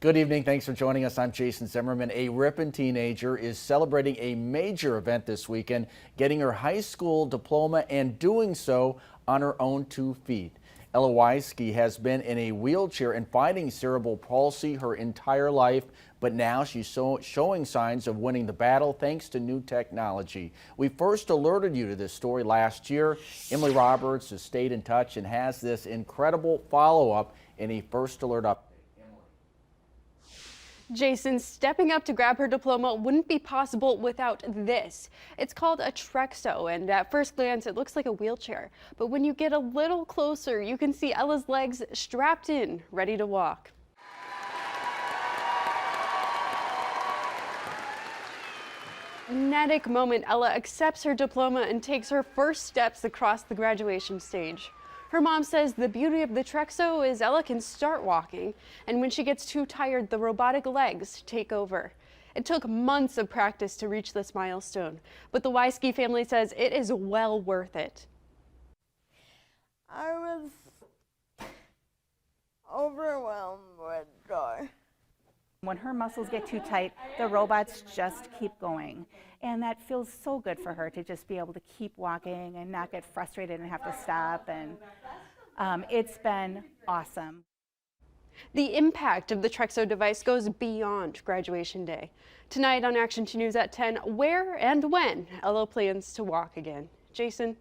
Good evening. Thanks for joining us. I'm Jason Zimmerman. A Ripon teenager is celebrating a major event this weekend, getting her high school diploma and doing so on her own 2 feet. Ella Wyski has been in a wheelchair and fighting cerebral palsy her entire life, but now she's showing signs of winning the battle thanks to new technology. We first alerted you to this story last year. Emily Roberts has stayed in touch and has this incredible follow-up in a First Alert update. Jason, stepping up to grab her diploma wouldn't be possible without this. It's called a Trexo, and at first glance it looks like a wheelchair. But when you get a little closer, you can see Ella's legs strapped in, ready to walk. Kinetic moment, Ella accepts her diploma and takes her first steps across the graduation stage. Her mom says the beauty of the Trexo is Ella can start walking, and when she gets too tired, the robotic legs take over. It took months of practice to reach this milestone, but the Wyski family says it is well worth it. I was overwhelmed with joy. When her muscles get too tight, the robots just keep going. And that feels so good for her to just be able to keep walking and not get frustrated and have to stop. And it's been awesome. The impact of the Trexo device goes beyond graduation day. Tonight on Action 2 News at 10, where and when Ella plans to walk again. Jason.